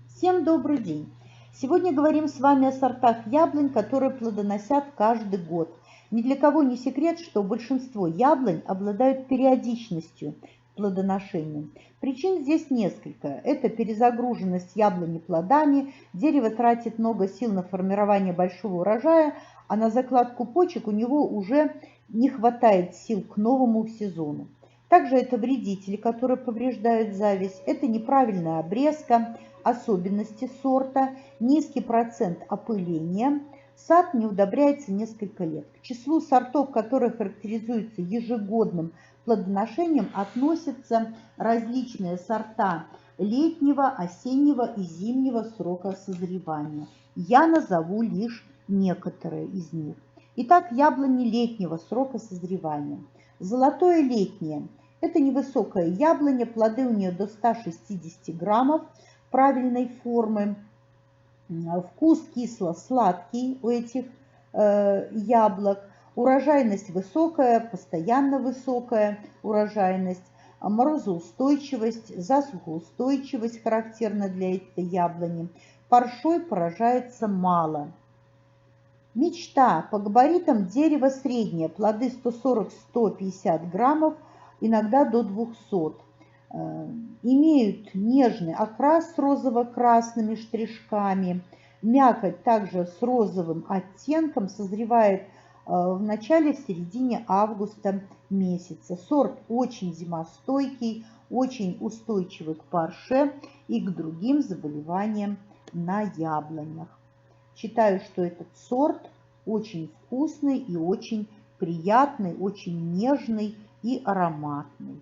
Всем добрый день! Сегодня говорим с вами о сортах яблонь, которые плодоносят каждый год. Ни для кого не секрет, что большинство яблонь обладают периодичностью плодоношения. Причин здесь несколько. Это перезагруженность яблони плодами, дерево тратит много сил на формирование большого урожая, а на закладку почек у него уже не хватает сил к новому сезону. Также это вредители, которые повреждают зависть, это неправильная обрезка, особенности сорта, низкий процент опыления. Сад не удобряется несколько лет. К числу сортов, которые характеризуются ежегодным плодоношением, относятся различные сорта летнего, осеннего и зимнего срока созревания. Я назову лишь некоторые из них. Итак, яблони летнего срока созревания. Золотое летнее – это невысокая яблоня, плоды у нее до 160 граммов, правильной формы. Вкус кисло-сладкий у этих яблок. Урожайность высокая, постоянно высокая урожайность. Морозоустойчивость, засухоустойчивость характерна для этой яблони. Паршой поражается мало. Мечта. По габаритам дерево среднее, плоды 140-150 граммов, иногда до 200. Имеют нежный окрас с розово-красными штришками. Мякоть также с розовым оттенком созревает в начале-середине августа месяца. Сорт очень зимостойкий, очень устойчивый к парше и к другим заболеваниям на яблонях. Считаю, что этот сорт очень вкусный и очень приятный, очень нежный и ароматный.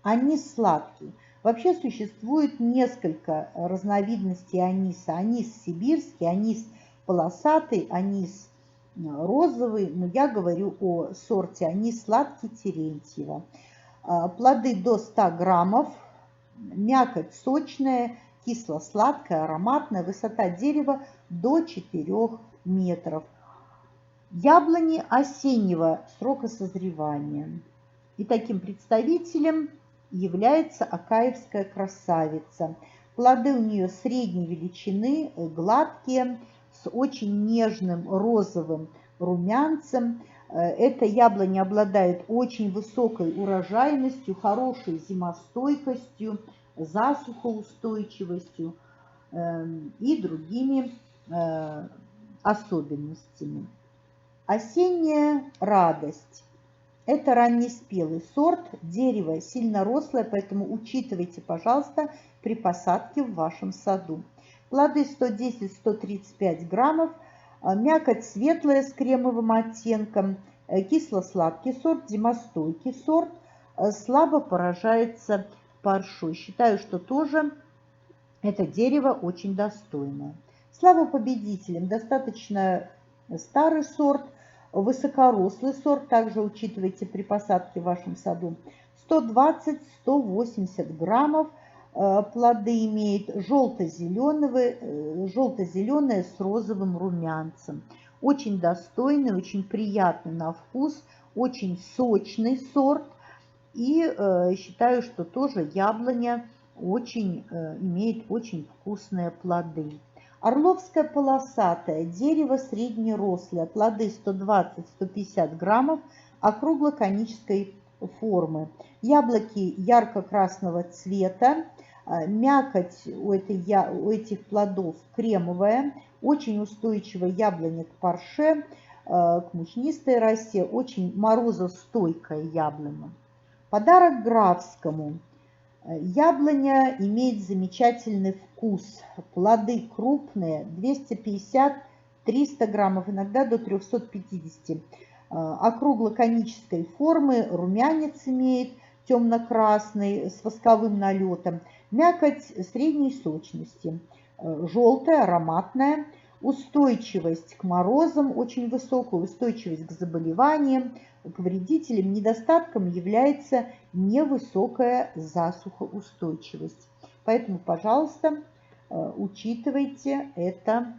Анис сладкий. Вообще существует несколько разновидностей аниса. Анис сибирский, анис полосатый, анис розовый. Но я говорю о сорте анис сладкий Терентьева. Плоды до 100 граммов, мякоть сочная, кисло-сладкая, ароматная, высота дерева до 4 метров. Яблони осеннего срока созревания. И таким представителем является акаевская красавица. Плоды у нее средней величины, гладкие, с очень нежным розовым румянцем. Эта яблоня обладает очень высокой урожайностью, хорошей зимостойкостью, засухоустойчивостью и другими особенностями. Осенняя радость. Это раннеспелый сорт, дерево сильно рослое, поэтому учитывайте, пожалуйста, при посадке в вашем саду. Плоды 110-135 граммов, мякоть светлая с кремовым оттенком, кисло-сладкий сорт, зимостойкий сорт, слабо поражается паршой. Считаю, что тоже это дерево очень достойное. Слава победителям! Достаточно старый сорт, высокорослый сорт, также учитывайте при посадке в вашем саду. 120-180 граммов, плоды имеет желто-зеленое с розовым румянцем. Очень достойный, очень приятный на вкус, очень сочный сорт. И считаю, что тоже яблоня имеет очень вкусные плоды. Орловская полосатая, дерево среднерослое, плоды 120-150 граммов, округло-конической формы. Яблоки ярко-красного цвета, мякоть у этих плодов кремовая, очень устойчивая яблоня к парше, к мучнистой росе, очень морозостойкая яблоня. Подарок графскому. Яблоня имеет замечательный вкус. Плоды крупные, 250-300 граммов, иногда до 350. Округло-конической формы, румянец имеет темно-красный с восковым налетом. Мякоть средней сочности, желтая, ароматная. Устойчивость к морозам очень высокая, устойчивость к заболеваниям, к вредителям. Недостатком является невысокая засухоустойчивость. Поэтому, пожалуйста, учитывайте это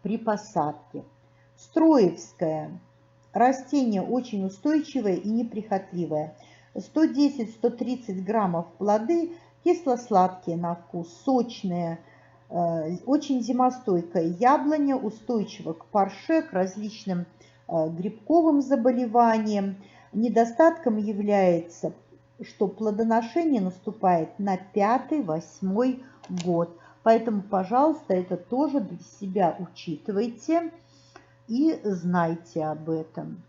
при посадке. Строевская. Растение очень устойчивое и неприхотливое. 110-130 граммов плоды, Кисло-сладкие на вкус, сочные, очень зимостойкая яблоня, устойчива к парше, к различным грибковым заболеваниям. Недостатком является, что плодоношение наступает на 5-8 год. Поэтому, пожалуйста, это тоже для себя учитывайте и знайте об этом.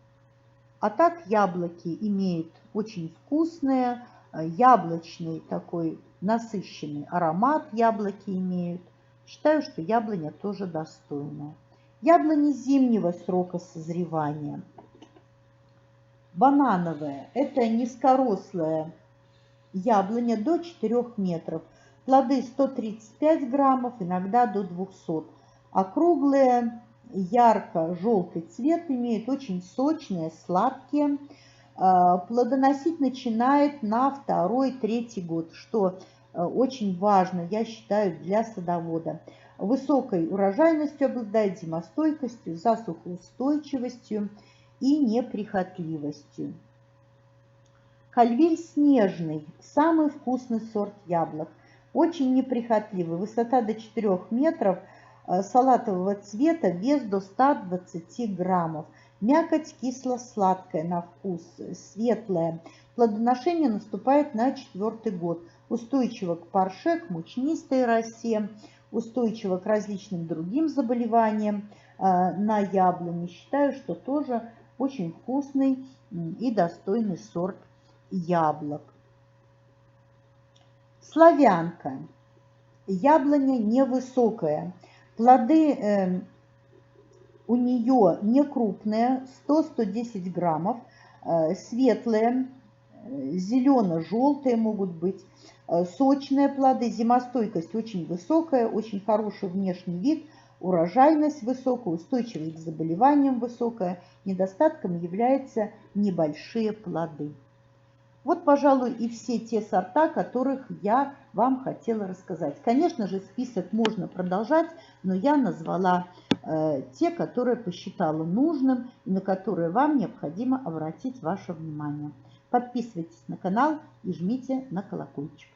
А так яблоки имеют очень вкусные, яблочный такой насыщенный аромат яблоки имеют. Считаю, что яблоня тоже достойная. Яблони зимнего срока созревания. Банановая. Это низкорослая яблоня до 4 метров. Плоды 135 граммов, иногда до 200. Округлые, ярко-желтый цвет имеют, очень сочные, сладкие. Плодоносить начинает на 2-3 год, что очень важно, я считаю, для садовода. Высокой урожайностью обладает, зимостойкостью, засухоустойчивостью и неприхотливостью. Кальвиль снежный, самый вкусный сорт яблок, очень неприхотливый, высота до 4 метров, салатового цвета, вес до 120 граммов. Мякоть кисло-сладкая на вкус, светлая. Плодоношение наступает на 4-й год. Устойчиво к парше, к мучнистой росе, устойчиво к различным другим заболеваниям на яблоне. Считаю, что тоже очень вкусный и достойный сорт яблок. Славянка. Яблоня невысокая. Плоды у нее не крупные, 100-110 граммов, светлые, зелено-желтые могут быть, сочные плоды, зимостойкость очень высокая, очень хороший внешний вид, урожайность высокая, устойчивость к заболеваниям высокая, недостатком являются небольшие плоды. Вот, пожалуй, и все те сорта, которых я вам хотела рассказать. Конечно же, список можно продолжать, но я назвала те, которые посчитала нужным и на которые вам необходимо обратить ваше внимание. Подписывайтесь на канал и жмите на колокольчик.